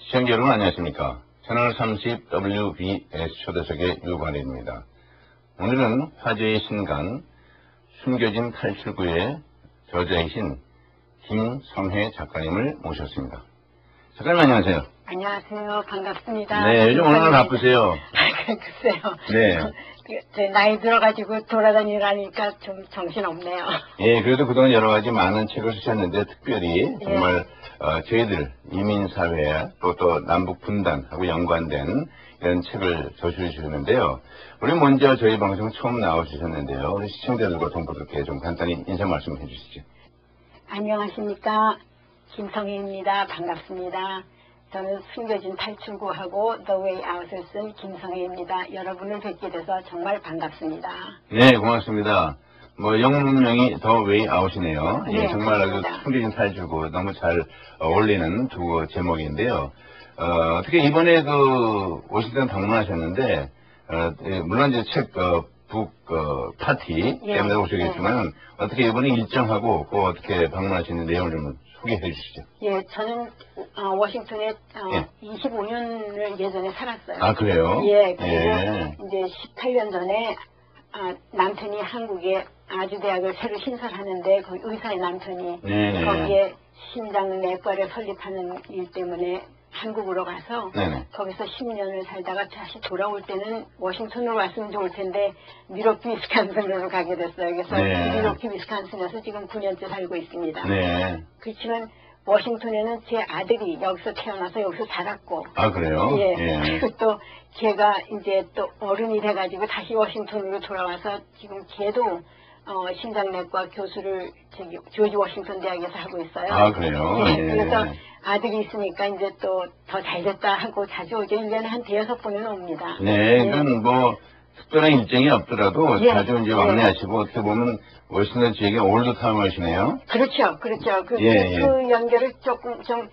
시청자 여러분 안녕하십니까. 채널 30 WBS 초대석의 유관입니다. 오늘은 화제의 신간 숨겨진 탈출구의 저자이신 김성혜 작가님을 모셨습니다. 작가님 안녕하세요. 안녕하세요. 반갑습니다. 네, 요즘 오늘 바쁘세요. 글쎄요. 네. 제 나이 들어가지고 돌아다니라니까 좀 정신없네요. 예, 그래도 그동안 여러 가지 많은 책을 쓰셨는데 특별히 정말 저희들 이민사회 또 남북 분단하고 연관된 이런 책을 저술해 주셨는데요. 우리 먼저 저희 방송 처음 나와주셨는데요. 우리 시청자들과 동포들께 좀 간단히 인사 말씀해 주시죠. 안녕하십니까. 김성혜입니다. 반갑습니다. 저는 숨겨진 탈출구하고 The Way Out을 쓴 김성혜입니다. 여러분을 뵙게 돼서 정말 반갑습니다. 네, 고맙습니다. 영문명이 The Way Out이네요. 네, 예, 정말 아주 그렇습니다. 숨겨진 탈출구 너무 잘 어울리는 두 제목인데요. 어떻게 이번에 워싱턴 방문하셨는데, 물론 이제 북 파티 때문에 오시겠지만, 어떻게 이번에 일정하고 어떻게 방문하시는 내용을 좀 소개해 주시죠. 예, 저는 워싱턴에 25년을 예전에 살았어요. 아, 그래요? 예, 그리고 이제 18년 전에 남편이 한국에 아주대학을 새로 신설하는데 거기 의사의 남편이 거기에 심장내과를 설립하는 일 때문에 한국으로 가서 거기서 10년을 살다가 다시 돌아올 때는 워싱턴으로 왔으면 좋을 텐데 미러키 위스콘신으로 가게 됐어요. 그래서 미러키 위스콘신에서 지금 9년째 살고 있습니다. 그렇지만 워싱턴에는 제 아들이 여기서 태어나서 여기서 자랐고. 아, 그래요? 예. 그리고 또 걔가 이제 또 어른이 돼가지고 다시 워싱턴으로 돌아와서 지금 걔도 심장내과 교수를 조지 워싱턴 대학에서 하고 있어요. 아, 그래요? 예. 그래서 아들이 있으니까 이제 또 더 잘됐다 하고 자주 오죠. 1년에 한 5-6번은 옵니다. 네, 이건 특별한 일정이 없더라도 자주 이제 왕래하시고 어떻게 보면 워싱턴 지역의 올드타운이시네요. 그렇죠. 그 연결을 조금 좀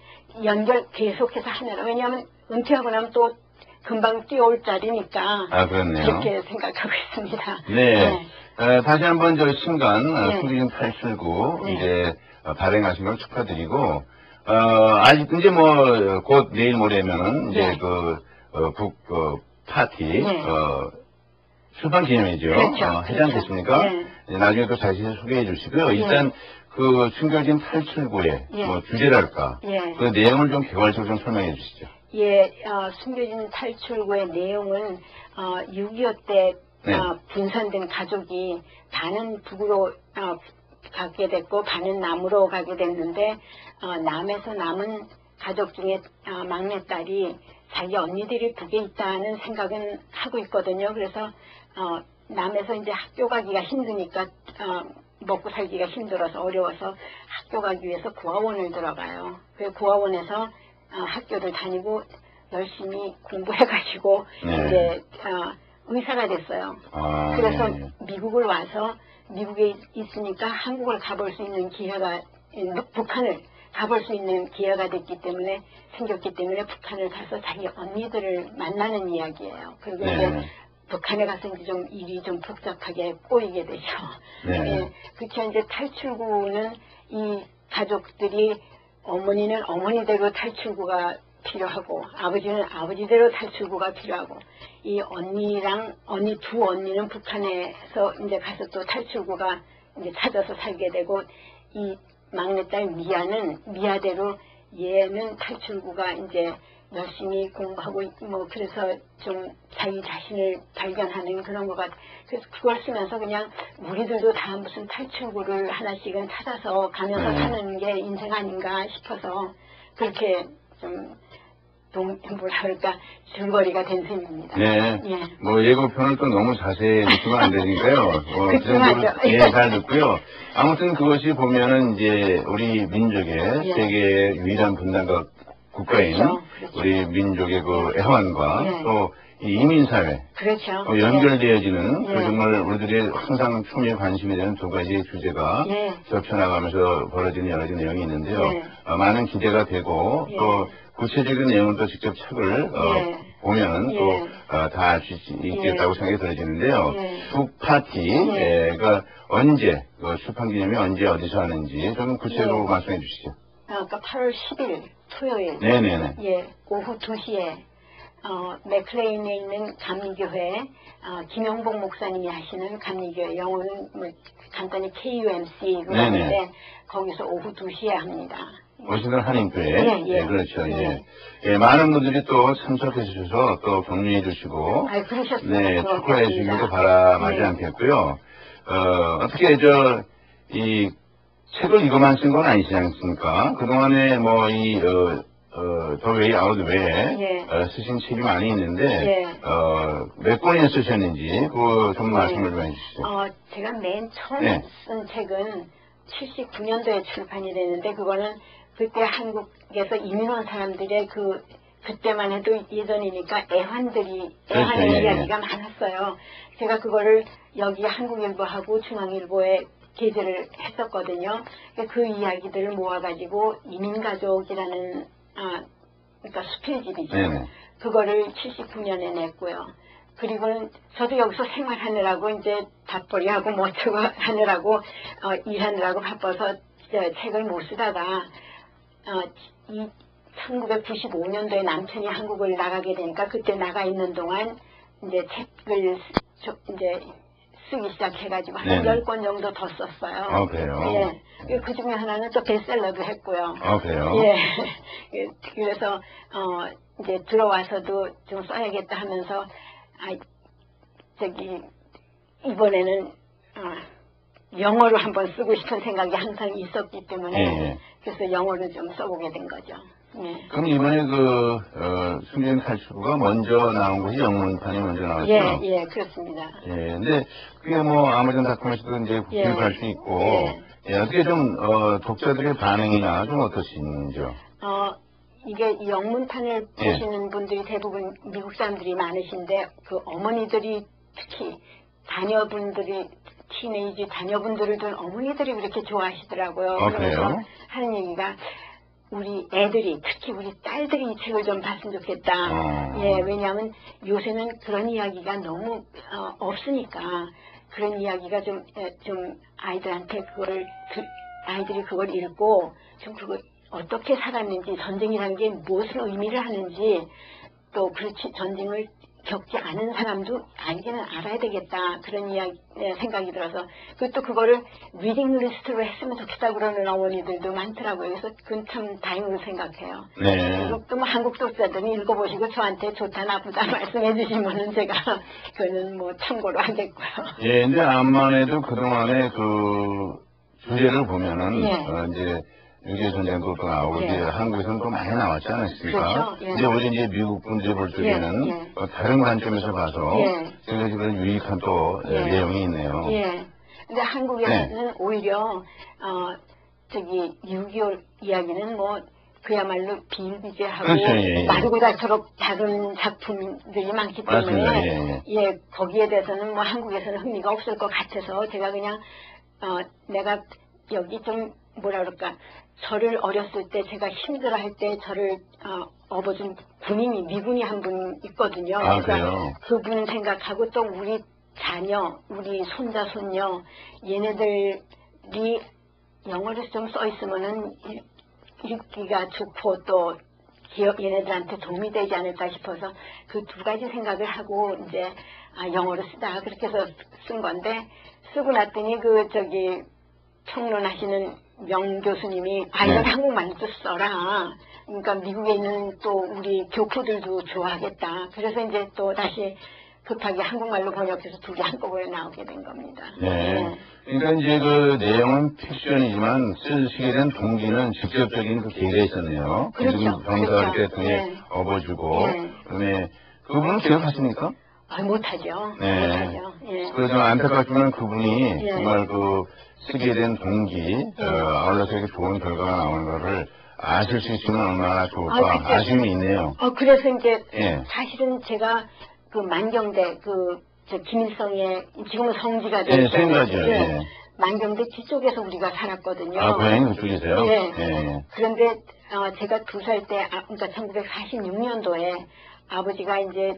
계속해서 하면 왜냐하면 은퇴하고 나면 또 금방 뛰어올 자리니까. 아, 그렇네요. 그렇게 생각하고 있습니다. 네. 다시 한번 저 신간 숨겨진 탈출구 이제 발행하신 걸 축하드리고 아직 이제 곧 내일 모레면은 이제 북 파티 출판 기념회죠. 해장됐습니까? 나중에 또 자세히 소개해 주시고요. 일단 그 숨겨진 탈출구의 주제랄까 그 내용을 좀 개괄적으로 좀 설명해 주시죠. 예, 숨겨진 탈출구의 내용은 6.25 때 분산된 가족이 반은 북으로 가게 됐고 반은 남으로 가게 됐는데 남에서 남은 가족 중에 막내딸이 자기 언니들이 북에 있다는 생각은 하고 있거든요. 그래서 남에서 이제 학교 가기가 힘드니까 먹고 살기가 힘들어서 어려워서 학교 가기 위해서 고아원을 들어가요. 그 고아원에서 학교를 다니고 열심히 공부해가지고 이제 의사가 됐어요. 그래서 미국을 와서 미국에 있으니까 한국을 가볼 수 있는 기회가 북한을 가볼 수 있는 기회가 생겼기 때문에 북한을 가서 자기 언니들을 만나는 이야기예요. 그리고 이제 북한에 가서 이제 좀 일이 좀 복잡하게 꼬이게 되죠. 그렇죠. 이제 탈출구는 이 가족들이 어머니는 어머니대로 탈출구가 필요하고 아버지는 아버지대로 탈출구가 필요하고 이 두 언니는 북한에서 이제 가서 또 탈출구가 이제 찾아서 살게 되고 이 막내딸 미아대로 얘는 탈출구가 이제 열심히 공부하고 그래서 좀 자기 자신을 발견하는 그런 것 같아요. 그래서 그걸 쓰면서 그냥 우리들도 다 무슨 탈출구를 하나씩은 찾아서 가면서 사는 게 인생 아닌가 싶어서 그렇게 좀 줄거리가 된 셈입니다. 네. 예고편을 또 너무 자세히 듣으면 안 되니까요. 그 정도로 잘 듣고요. 아무튼 그것이 보면은 이제 우리 민족의 세계 유일한 분단과 국가인 우리 민족의 그 애환과 또 이 이민사회 연결되어지는 정말 우리들이 항상 충분히 관심이 되는 두 가지 주제가 겹쳐나가면서 벌어지는 여러 가지 내용이 있는데요. 많은 기대가 되고 또 구체적인 내용을 또 직접 책을 보면 또 다 알 수 있겠다고 생각이 들어지는데요. 북 파티가 언제 출판 기념이 언제 어디서 하는지 좀 구체적으로 말씀해 주시죠. 그러니까 8월 10일 토요일. 네네네. 예, 오후 2시에 맥클레인에 있는 감리교회 김영복 목사님이 하시는 감리교회 영어는 뭐 간단히 KUMC로 하는데 거기서 오후 2시에 합니다. 오시는 한인교회. 예, 예. 네, 그렇죠. 예. 예. 예, 많은 분들이 또 참석해 주셔서 또 격려해 주시고. 그러셨습니다. 네, 축하해 주시기도 바람하지 네. 않겠고요. 어떻게 이 책을 이거만 쓴 건 아니지 않습니까? 그동안에 뭐 The Way Out 외에 예. 쓰신 책이 많이 있는데 예. 몇 권이나 쓰셨는지 그거 좀 말씀을 좀 해주시죠. 제가 맨 처음 네. 쓴 책은 79년도에 출판이 되는데 그거는 그때 한국에서 이민 온 사람들의 그때만 해도 예전이니까 애환의 그렇죠, 예, 이야기가 많았어요. 제가 그거를 여기 한국일보하고 중앙일보에 게재를 했었거든요. 그 이야기들을 모아가지고 이민가족이라는 그러니까 수필집이죠. 네네. 그거를 79년에 냈고요. 그리고는 저도 여기서 생활하느라고 이제 밥벌이하고 뭐 저거 하느라고 일하느라고 바빠서 책을 못 쓰다가 1995년도에 남편이 한국을 나가게 되니까 그때 나가 있는 동안 이제 책을 이제 쓰기 시작해가지고 한 10권 정도 더 썼어요. 그래요? 예. 그 중에 하나는 또 베스트셀러도 했고요. 그래요? 예. 그래서 이제 들어와서도 좀 써야겠다 하면서 이번에는 영어로 한번 쓰고 싶은 생각이 항상 있었기 때문에 그래서 영어로 좀 써보게 된 거죠. 예. 그럼 이번에 숨겨진 탈출구가 먼저 나온 것이 영문판이 먼저 나왔죠? 예, 그렇습니다. 예, 근데 그게 뭐 아마존닷컴에서도 이제 구입할 수 있고, 어떻게 좀 독자들의 반응이나 좀 어떠신지요? 이게 영문판을 보시는 분들이 대부분 미국 사람들이 많으신데 그 어머니들이 특히 자녀분들이 티네이지 자녀분들을 둔 어머니들이 그렇게 좋아하시더라고요. 그래서 하는 얘기가 우리 애들이 특히 우리 딸들이 이 책을 좀 봤으면 좋겠다. 예, 왜냐하면 요새는 그런 이야기가 너무 없으니까 그런 이야기가 좀 아이들한테 아이들이 그걸 읽고 좀 그걸 어떻게 살았는지 전쟁이라는 게 무엇을 의미를 하는지 또 그렇지 전쟁을 겪지 않은 사람도 알기는 알아야 되겠다 그런 생각이 들어서 그것도 그거를 리딩 리스트로 했으면 좋겠다 그러는 어머니들도 많더라고요. 그래서 그건 참 다행으로 생각해요. 네. 또 뭐 한국 독자들이 읽어보시고 저한테 좋다 나쁘다 말씀해 주시면은 제가 그거는 뭐 참고로 하겠고요. 예, 근데 암만 해도 그동안에 그 주제를 보면은 이제 6.25 전쟁도 또 나오고 이제 한국에서는 또 많이 나왔지 않았습니까? 그렇죠. 이제 오히려 이제 미국 분들 볼 적에는 다른 관점에서 봐서 굉장히 유익한 또 내용이 있네요. 예. 근데 한국에서는 오히려 6.25 이야기는 뭐 그야말로 비일비재하고 마르고 닳도록 다른 작품들이 많기 때문에 거기에 대해서는 뭐 한국에서는 흥미가 없을 것 같아서 제가 그냥 내가 여기 좀 뭐라 그럴까 저를 어렸을 때 제가 힘들어할 때 저를 업어준 군인이 미군이 한 분 있거든요. 그래요? 그분 생각하고 또 우리 자녀, 우리 손자 손녀 얘네들이 영어로 좀 써 있으면은 읽기가 좋고 또 얘네들한테 도움이 되지 않을까 싶어서 그 두 가지 생각을 하고 이제 영어로 쓰다 그렇게 해서 쓴 건데 쓰고 났더니 평론하시는 명 교수님이 이건 한국말로 써라. 그러니까 미국에 있는 또 우리 교포들도 좋아하겠다. 그래서 이제 또 다시 급하게 한국말로 번역해서 두 개 한꺼번에 나오게 된 겁니다. 네. 그러니까 이제 그 내용은 픽션이지만 쓰시게 된 동기는 직접적인 그 계기가 있었네요. 그렇죠. 병사 이렇게 등에 업어주고 그다음에 그분은 기억하십니까? 못하죠. 네. 못하죠. 그래서 안타깝지만 그분이 정말 쓰게 된 동기, 아울러서 이렇게 좋은 결과가 나오는 거를 아실 수 있으면 얼마나 좋을까 아쉬움이 있네요. 그래서 이제 사실은 제가 그 만경대 김일성의 지금은 성지가 되어 있어요. 만경대 뒤쪽에서 우리가 살았거든요. 고향이 그쪽이세요? 그런데 제가 2살 때, 그러니까 1946년도에 아버지가 이제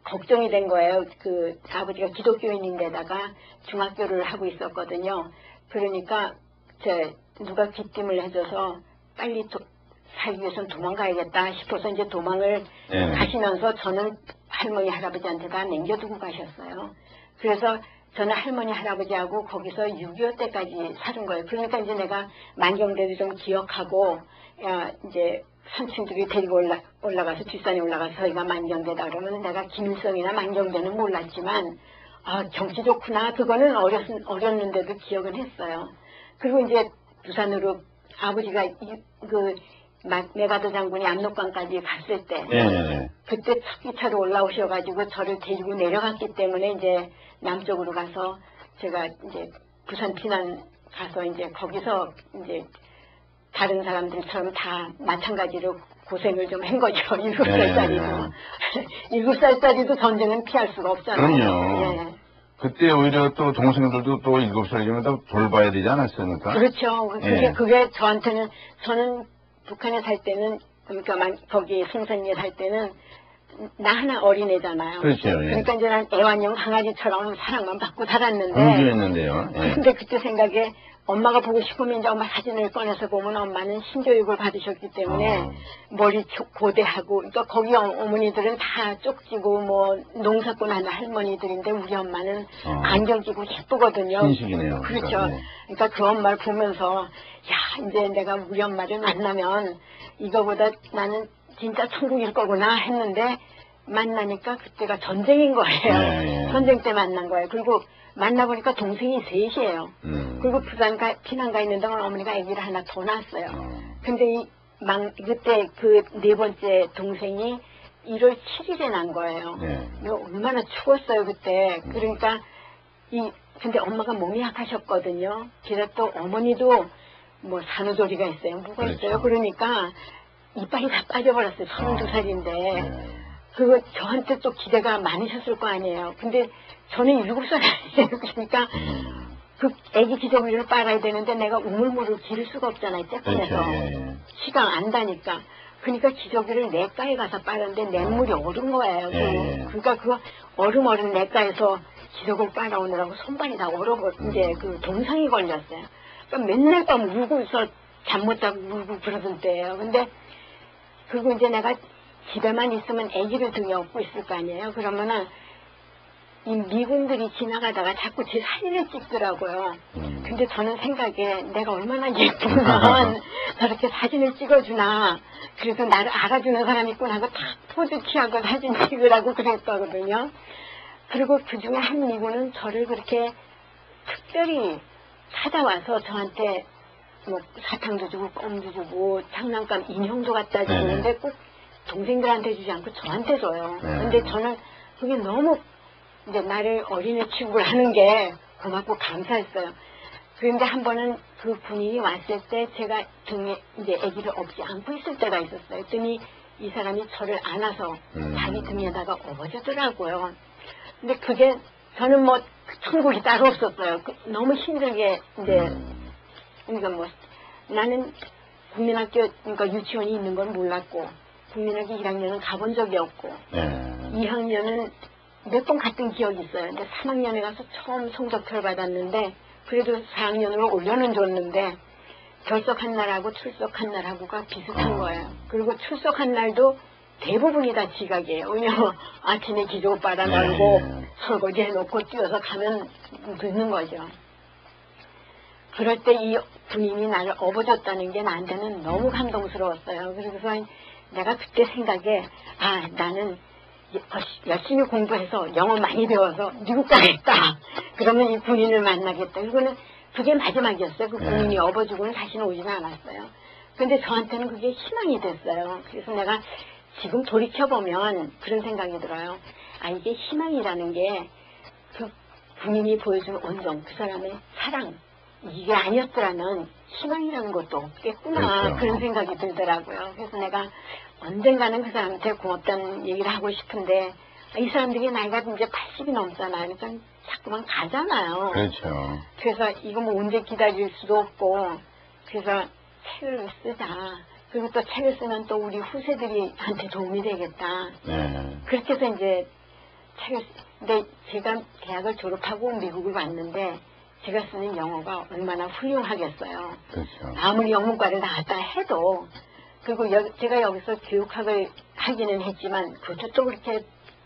걱정이 된 거예요. 아버지가 기독교인인데다가 중학교를 하고 있었거든요. 그러니까 누가 귀띔을 해줘서 빨리 살기 위해서는 도망가야겠다 싶어서 이제 도망을 가시면서 저는 할머니 할아버지한테 다 남겨두고 가셨어요. 그래서 저는 할머니 할아버지하고 거기서 6.25 때까지 사는 거예요. 그러니까 이제 내가 만경대도 좀 기억하고 이제 선친들이 데리고 올라가서 뒷산에 올라가서 저희가 만경대다 그러면 내가 김일성이나 만경대는 몰랐지만 경치 좋구나 그거는 어렸는데도 기억은 했어요. 그리고 이제 부산으로 아버지가 메가더 장군이 압록강까지 갔을 때 그때 첫 기차로 올라오셔가지고 저를 데리고 내려갔기 때문에 이제 남쪽으로 가서 제가 이제 부산 피난 가서 이제 거기서 이제 다른 사람들처럼 다 마찬가지로 고생을 좀 한 거죠. 7살짜리도. 7살짜리도 전쟁은 피할 수가 없잖아요. 그럼요. 그때 오히려 또 동생들도 또 7살이면 또 돌봐야 되지 않았습니까? 그렇죠. 그게 저한테는, 저는 북한에 살 때는, 그러니까 거기 송산리에 살 때는 나 하나 어린애잖아요. 그렇죠. 그러니까 이제 난 애완용 강아지처럼 사랑만 받고 살았는데. 공주였는데요. 근데 그때 생각에 엄마가 보고 싶으면 이제 엄마 사진을 꺼내서 보면 엄마는 신교육을 받으셨기 때문에 머리 고대하고, 그러니까 거기 어머니들은 다 쪽지고 뭐 농사꾼 하는 할머니들인데 우리 엄마는 안경 끼고 예쁘거든요. 신식이네요. 그렇죠. 그러니까 그 엄마를 보면서 야 이제 내가 우리 엄마를 만나면 이거보다 나는 진짜 천국일 거구나 했는데 만나니까 그때가 전쟁인 거예요. 전쟁 때 만난 거예요. 그리고 만나보니까 동생이 셋이에요. 그리고 부산 피난 가 있는 동안 어머니가 아기를 하나 더 낳았어요. 근데 그때 그 네 번째 동생이 1월 7일에 난 거예요. 얼마나 추웠어요 그때. 그러니까 근데 엄마가 몸이 약하셨거든요. 그래서 또 어머니도 뭐 산후조리가 있어요. 뭐가 있어요. 그러니까 이빨이 다 빠져버렸어요. 32살인데. 그거 저한테 또 기대가 많으셨을 거 아니에요. 근데 저는 7살이에요. 그러니까 그 애기 기저귀를 빨아야 되는데 내가 우물물을 기를 수가 없잖아요. 쬐끔해서. 시간 안 다니까. 그러니까 기저귀를 냇가에 가서 빨았는데 냇물이 얼은 거예요. 그러니까 그 얼음 냇가에서 기저귀를 빨아오느라고 손발이 다 이제 그 동상이 걸렸어요. 그러니까 맨날 밤 울고 있어. 잠 못 자고 울고 그러던 때예요. 근데 그리고 이제 내가 집에만 있으면 아기를 등에 업고 있을 거 아니에요. 그러면은 이 미군들이 지나가다가 자꾸 제 사진을 찍더라고요. 근데 저는 생각에 내가 얼마나 예쁘면 저렇게 사진을 찍어주나. 그래서 나를 알아주는 사람이 있구나 하고 딱 포즈 취하고 사진 찍으라고 그랬거든요. 그리고 그중에 한 미군은 저를 그렇게 특별히 찾아와서 저한테 뭐 사탕도 주고 껌도 주고 장난감 인형도 갖다 주는데 꼭 동생들한테 주지 않고 저한테 줘요. 근데 저는 그게 너무 이제 나를 어린애 취급을 하는 게 고맙고 감사했어요. 그런데 한 번은 그 군인이 왔을 때 제가 등에 이제 아기를 업지 않고 있을 때가 있었어요. 그랬더니 이 사람이 저를 안아서 자기 등에다가 업어주더라고요. 근데 그게 저는 뭐 천국이 따로 없었어요. 너무 힘들게 이제 그러니까 뭐 나는 국민학교 그러니까 유치원이 있는 건 몰랐고 국민학교 1학년은 가본 적이 없고 2학년은 몇 번 갔던 기억이 있어요. 근데 3학년에 가서 처음 성적표를 받았는데 그래도 4학년으로 올려는 줬는데 결석한 날하고 출석한 날하고가 비슷한 거예요. 그리고 출석한 날도 대부분이 다 지각이에요. 왜냐면 아침에 기저귀 빨아가고 설거지 해놓고 뛰어서 가면 늦는 거죠. 그럴 때 이 군인이 나를 업어줬다는 게 나한테는 너무 감동스러웠어요. 그래서 내가 그때 생각에 나는 열심히 공부해서 영어 많이 배워서 미국 가겠다. 그러면 이 군인을 만나겠다. 그게 마지막이었어요. 그 군인이 업어주고는 다시는 오지는 않았어요. 근데 저한테는 그게 희망이 됐어요. 그래서 내가 지금 돌이켜보면 그런 생각이 들어요. 이게 희망이라는 게 그 군인이 보여준 온정, 그 사람의 사랑, 이게 아니었더라면 희망이라는 것도 없겠구나. 그렇죠. 그런 생각이 들더라고요. 그래서 내가 언젠가는 그 사람한테 고맙다는 얘기를 하고 싶은데 이 사람들이 나이가 이제 80이 넘잖아요. 그러니까 자꾸만 가잖아요. 그렇죠. 그래서 이거 뭐 언제 기다릴 수도 없고 그래서 책을 쓰자. 그리고 또 책을 쓰면 또 우리 후세들이한테 도움이 되겠다. 그렇게 해서 이제 근데 제가 대학을 졸업하고 미국을 왔는데 제가 쓰는 영어가 얼마나 훌륭하겠어요. 그렇죠. 아무리 영문과를 나왔다 해도 그리고 제가 여기서 교육학을 하기는 했지만 그것도 또 그렇게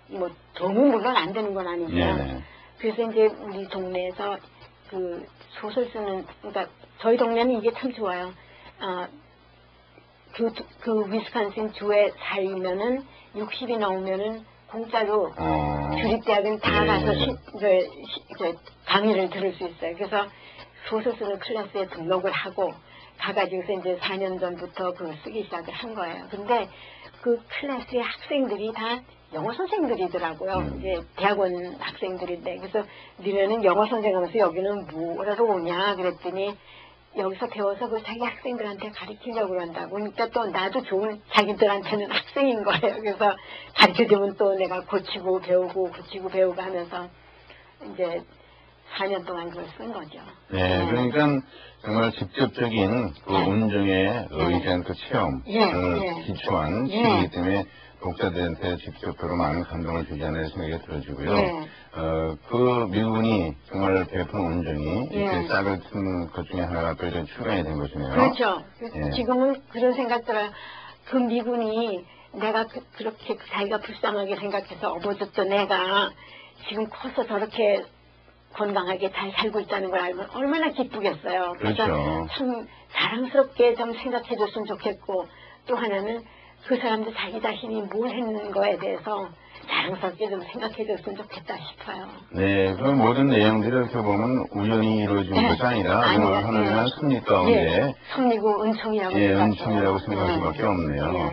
뭐 너무 물론 안 되는 건 아니죠. 네. 그래서 이제 우리 동네에서 그 소설 쓰는 그러니까 저희 동네는 이게 참 좋아요. 그 위스콘신 주에 살면은 60이 넘으면은 공짜로 주립대학은 다 가서 강의를 들을 수 있어요. 그래서 소설 쓰는 클래스에 등록을 하고 가가지고서 이제 4년 전부터 그걸 쓰기 시작을 한 거예요. 근데 그 클래스의 학생들이 다 영어 선생들이더라고요. 이제 대학원 학생들인데 그래서 니네는 영어 선생하면서 여기는 뭐라도 오냐 그랬더니 여기서 배워서 그 자기 학생들한테 가르치려고 그런다고. 그러니까 또 나도 좋은 자기들한테는 학생인 거예요. 그래서 가르쳐주면 또 내가 고치고 배우고 하면서 이제 4년 동안 그걸 쓴 거죠. 네, 그러니까 정말 직접적인 그 운정에 의지한 그 체험을 기초한 시이기 때문에 독자들한테 직접적으로 많은 감동을 주지 않을 생각이 들어지고요. 그 미군이 정말 베푼 운정이 이렇게 싹을 튼 것 중에 하나가 또 이런 출간이 된 것이네요. 그렇죠. 지금은 그런 생각 들어요. 그 미군이 내가 그렇게 자기가 불쌍하게 생각해서 업어줬던 애가 지금 커서 저렇게 건강하게 잘 살고 있다는 걸 알면 얼마나 기쁘겠어요. 그래서 그렇죠. 참 자랑스럽게 좀 생각해줬으면 좋겠고 또 하나는 그 사람도 자기 자신이 뭘 했는 거에 대해서 자랑스럽게 좀 생각해줬으면 좋겠다 싶어요. 네, 그 모든 내용들이 이렇게 보면 우연히 이루어진 것이 아니라 정말 하나님의 섭리 가운데 섭리고 은총이라고 은총이라고 생각할 수밖에 없네요.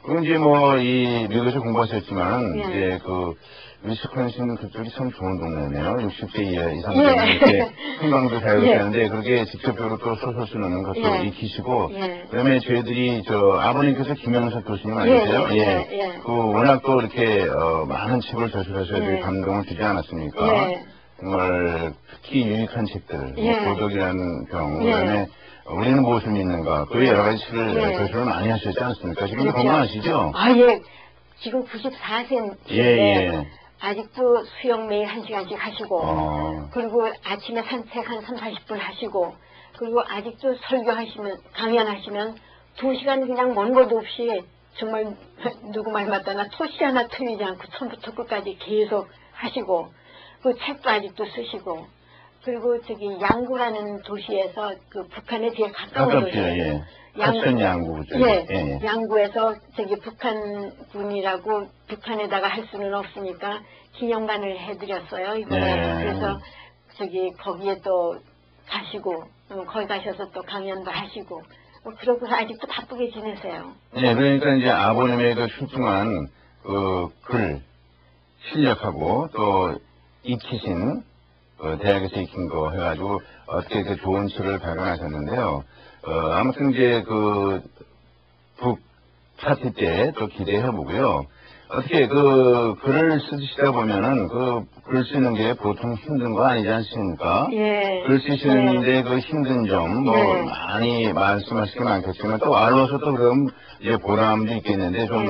그럼 이제 뭐 이 미국에서 공부하셨지만 이제 그 위스콘신 그쪽이 참 좋은 동네네요. 60세 이상 되면 이렇게 한강도 잘 사는데 그렇게 직접적으로 또 소설 쓰는 것도 익히시고 그다음에 저희들이 아버님께서 김영석 교수님 아니세요? 그 워낙 또 이렇게 많은 책을 저술하셔서 감동을 주지 않았습니까? 정말 특히 유익한 책들, 도덕이라는 병, 그다음에 우리는 무엇을 믿는가, 그 여러 가지 책을 저술을 많이 하셨지 않습니까? 지금도 건강하시죠? 지금 94세인데 아직도 수영 매일 1시간씩 하시고 그리고 아침에 산책 한 30-40분 하시고 그리고 아직도 설교하시면 강연하시면 2시간 그냥 먼 것도 없이 정말 누구 말 맞다나 토시 하나 틀리지 않고 처음부터 끝까지 계속 하시고 그 책도 아직도 쓰시고 그리고 저기 양구라는 도시에서 그 북한에 제일 가까운 도시예요. 양구죠. 양구에서 저기 북한 분이라고 북한에다가 할 수는 없으니까 기념관을 해드렸어요. 이번에 그래서 저기 거기에 또 가시고 거기 가셔서 또 강연도 하시고 그러고서 아직도 바쁘게 지내세요. 네, 그러니까 이제 아버님의 그 흉흉한 그 글 실력하고 또 익히신 대학에서 익힌 거 해가지고 어떻게 그 좋은 책을 발간하셨는데요. 아무튼 이제 그 북 파티 때 또 기대해보고요. 어떻게 그 글을 쓰시다 보면은 그 글 쓰는 게 보통 힘든 거 아니지 않습니까? 글 쓰시는데 그 힘든 점 뭐 많이 말씀하실 게 많겠지만 또 아울러서 또 그럼 이제 보람도 있겠는데 좀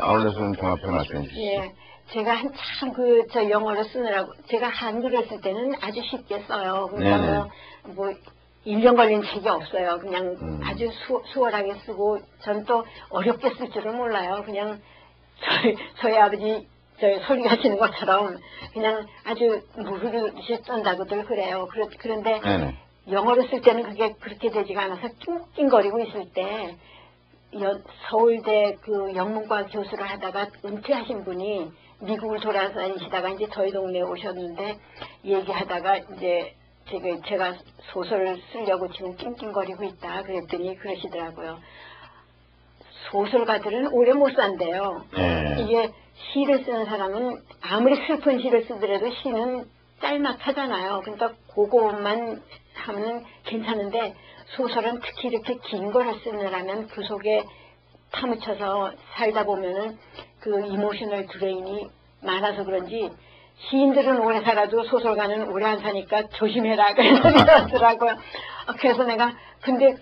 아울러서 좀 종합해서 말씀해 주시죠. 제가 한참 저 영어를 쓰느라고 제가 한글을 쓸 때는 아주 쉽게 써요. 그러니까 뭐 1년 걸린 책이 없어요. 그냥 아주 수월하게 쓰고 전 또 어렵게 쓸 줄을 몰라요. 그냥 저희 아버지 설교하시는 것처럼 그냥 아주 무르르시 떤다고들 그래요. 그런데 영어를 쓸 때는 그게 그렇게 되지가 않아서 낑낑거리고 있을 때 서울대 그 영문과 교수를 하다가 은퇴하신 분이 미국을 돌아다니시다가 이제 저희 동네에 오셨는데 얘기하다가 이제 제가 소설을 쓰려고 지금 낑낑거리고 있다 그랬더니 그러시더라고요. 소설가들은 오래 못 산대요. 이게 시를 쓰는 사람은 아무리 슬픈 시를 쓰더라도 시는 짤막하잖아요. 그러니까 그것만 하면 괜찮은데 소설은 특히 이렇게 긴 거를 쓰느라면 그 속에 파묻혀서 살다 보면은 그 이모셔널 드레인이 많아서 그런지 시인들은 오래 살아도 소설가는 오래 안 사니까 조심해라 그러더라고요. 그래서 내가 근데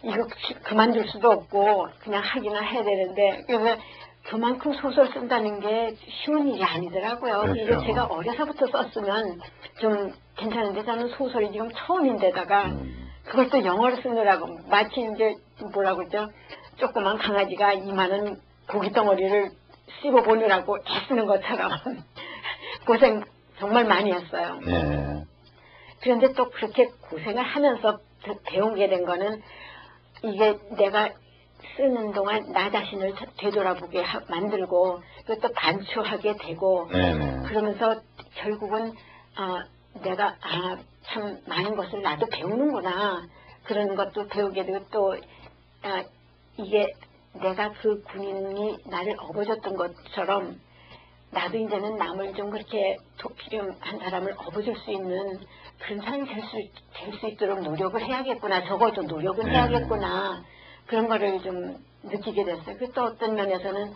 이거 그만둘 수도 없고 그냥 하기는 해야 되는데 그래서 그만큼 소설 쓴다는 게 쉬운 일이 아니더라고요. 그렇죠. 이게 제가 어려서부터 썼으면 좀 괜찮은데 저는 소설이 지금 처음인데다가 그걸 또 영어로 쓰느라고 마치 이제 뭐라고 그러죠? 조그만 강아지가 이만한 고기 덩어리를 씹어보느라고 애쓰는 것처럼 고생 정말 많이 했어요. 네. 그런데 또 그렇게 고생을 하면서 배운 게 된 거는 이게 내가 쓰는 동안 나 자신을 되돌아보게 만들고 그것도 반추하게 되고 네네. 그러면서 결국은 내가 참 많은 것을 나도 배우는구나 그런 것도 배우게 되고 또 이게 내가 그 군인이 나를 업어줬던 것처럼 나도 이제는 남을 좀 그렇게 필요한 사람을 업어줄 수 있는 그런 사람이 될 수 있도록 노력을 해야겠구나. 적어도 노력을 해야겠구나. 그런 거를 좀 느끼게 됐어요. 그 또 어떤 면에서는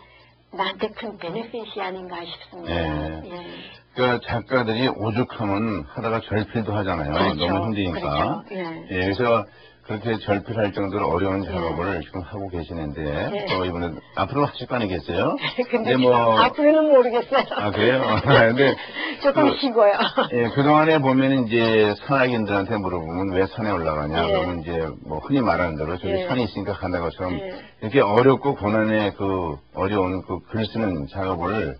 나한테 큰 베네핏이 아닌가 싶습니다. 네. 예. 그러니까 작가들이 오죽하면 하다가 절필도 하잖아요. 그렇죠. 너무 힘드니까. 그렇죠. 예. 예, 그래서 그렇게 절필할 정도로 어려운 작업을 지금 하고 계시는데 또 이번에 앞으로 하실 거 아니겠어요? 근데 앞으로는 모르겠어요. 아, 그래요? 근데 조금 쉬고요. 예, 그동안에 보면 이제 산악인들한테 물어보면 왜 산에 올라가냐? 그러면 이제 뭐 흔히 말하는 대로 저기 산이 있으니까 간다는 것처럼 이렇게 어렵고 고난의 그 어려운 그 글 쓰는 작업을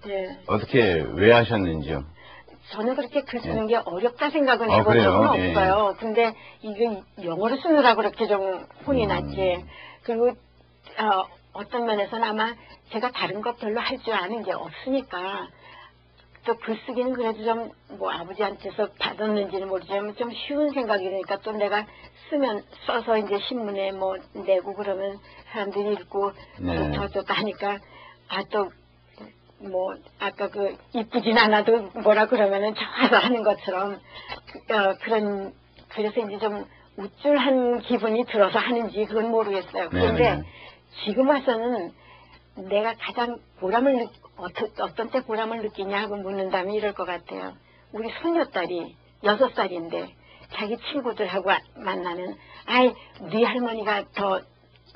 어떻게 왜 하셨는지요? 저는 그렇게 글 쓰는 게 어렵다 생각은 해본 적은 없어요. 근데 이게 영어로 쓰느라 그렇게 좀 혼이 났지. 그리고 어떤 면에서는 아마 제가 다른 것 별로 할 줄 아는 게 없으니까 또 글쓰기는 그래도 좀 뭐 아버지한테서 받았는지는 모르지만 좀 쉬운 생각이 드니까 또 내가 써서 이제 신문에 뭐 내고 그러면 사람들이 읽고 또 하니까 또 뭐 아까 그 이쁘진 않아도 뭐라 그러면은 좋아서 하는 것처럼 그래서 이제 좀 우쭐한 기분이 들어서 하는지 그건 모르겠어요. 그런데 지금 와서는 내가 가장 보람을 어떤 때 보람을 느끼냐 하고 묻는다면 이럴 것 같아요. 우리 손녀딸이 6살인데 자기 친구들하고 만나면 네 할머니가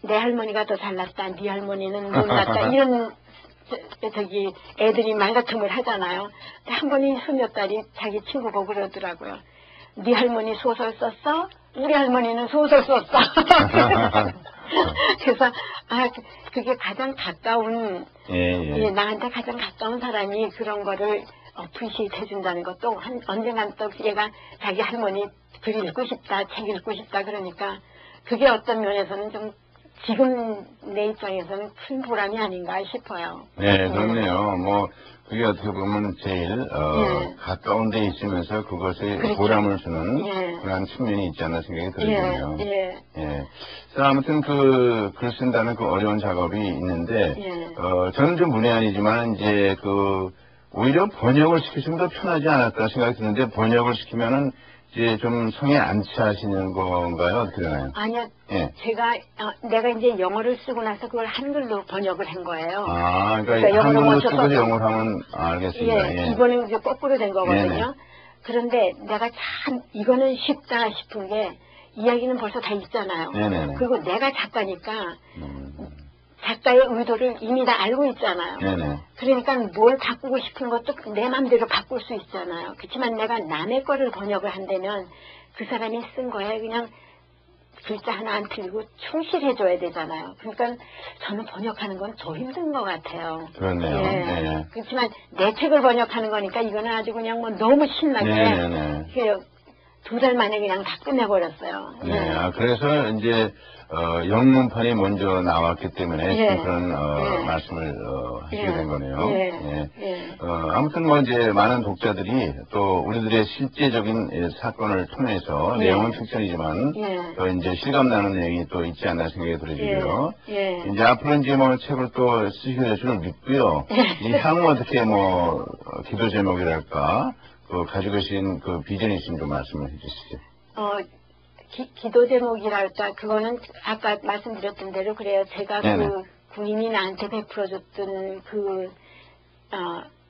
내 할머니가 더 잘났다. 네 할머니는 못났다. 이런 저기 애들이 말다툼을 하잖아요. 한 번이 손녀딸이 자기 친구 보고 그러더라고요. 네 할머니 소설 썼어? 우리 할머니는 소설 썼어. 그래서 그게 가장 가까운 나한테 가장 가까운 사람이 그런 거를 어프리시에이트 해준다는 것도 언젠간 또 얘가 자기 할머니 글 읽고 싶다, 책 읽고 싶다 그러니까 그게 어떤 면에서는 좀 지금 내 입장에서는 큰 보람이 아닌가 싶어요. 네, 그렇네요. 뭐 그게 어떻게 보면 제일 가까운 데 있으면서 그것에 보람을 주는 그런 측면이 있지 않나 생각이 들거든요. 그래서 아무튼 그 글 쓴다는 그 어려운 작업이 있는데 저는 좀 문외한이지만 이제 오히려 번역을 시키시면 더 편하지 않을까 생각이 드는데 번역을 시키면은 이제 좀 성에 안 차시는 건가요? 어떻게 되나요? 아니요. 내가 이제 영어를 쓰고 나서 그걸 한글로 번역을 한 거예요. 그러니까 한글로 쓰고 영어로 하면 알겠습니다. 이번에 이제 거꾸로 된 거거든요. 그런데 내가 참 이거는 쉽다 싶은 게 이야기는 벌써 다 있잖아요. 그리고 내가 작가니까 작가의 의도를 이미 다 알고 있잖아요. 그러니까 뭘 바꾸고 싶은 것도 내 맘대로 바꿀 수 있잖아요. 그렇지만 내가 남의 거를 번역을 한다면 그 사람이 쓴 거에 그냥 글자 하나 안 틀리고 충실해줘야 되잖아요. 그러니까 저는 번역하는 건 더 힘든 것 같아요. 그렇네요. 그렇지만 내 책을 번역하는 거니까 이거는 아주 그냥 뭐 너무 신나게 2달 만에 그냥 다 끝내버렸어요. 그래서 이제 영문판이 먼저 나왔기 때문에 지금 그런 말씀을 하시게 된 거네요. 아무튼 뭐 이제 많은 독자들이 또 우리들의 실제적인 사건을 통해서 내용은 픽션이지만 또 이제 실감나는 내용이 또 있지 않나 생각이 들어지고요. 이제 앞으로 이제 뭐 책을 또 쓰시게 될 줄 믿고요. 이 향후 어떻게 뭐 기도 제목이랄까 가지고 계신 그 비전이 있으면 좀 말씀을 해주시죠. 기도 제목이랄까 그거는 아까 말씀드렸던 대로 그래요. 제가 그 군인이 나한테 베풀어줬던 그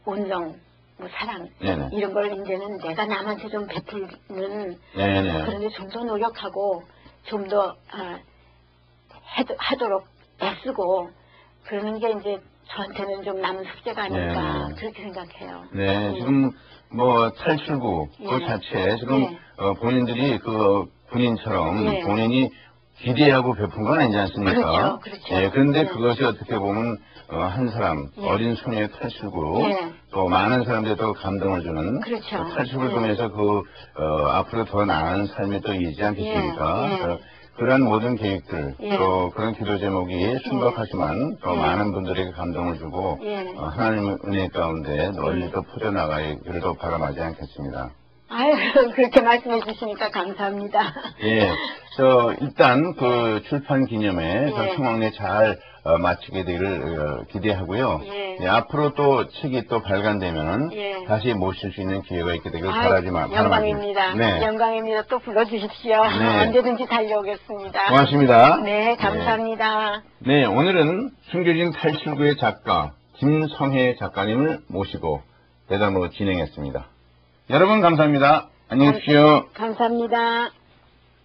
온정, 뭐 사랑 이런 걸 이제는 내가 남한테 좀 베풀는 그런데 좀 더 노력하고 좀 더 하도록 애쓰고 그러는 게 이제 저한테는 좀 남은 숙제가 아닐까 그렇게 생각해요. 네, 지금 뭐 탈출구 그 자체 지금 본인들이 그 군인처럼 본인이 기대하고 베푼 건 아니지 않습니까? 그렇죠. 예, 그런데 그것이 어떻게 보면 한 사람 어린 소녀의 탈출구 또 많은 사람들이 또 감동을 주는 탈출구를 통해서 그 앞으로 더 나은 삶이 또 있지 않겠습니까? 그런 모든 계획들 또 그런 기도 제목이 순박하지만 더 많은 분들에게 감동을 주고 하나님의 은혜 가운데 널리 더 퍼져나가기를 더 바람하지 않겠습니다. 아유, 그렇게 말씀해 주시니까 감사합니다. 예, 일단 그 출판 기념회 평화에 잘 마치게 되기를 기대하고요. 앞으로 또 책이 또 발간되면 다시 모실 수 있는 기회가 있게 되길 바라지만 영광입니다. 영광입니다. 또 불러주십시오. 언제든지 달려오겠습니다. 고맙습니다. 네, 감사합니다. 네, 오늘은 숨겨진 탈출구의 작가 김성혜 작가님을 모시고 대담으로 진행했습니다. 여러분 감사합니다. 안녕히 계십시오. 감사합니다.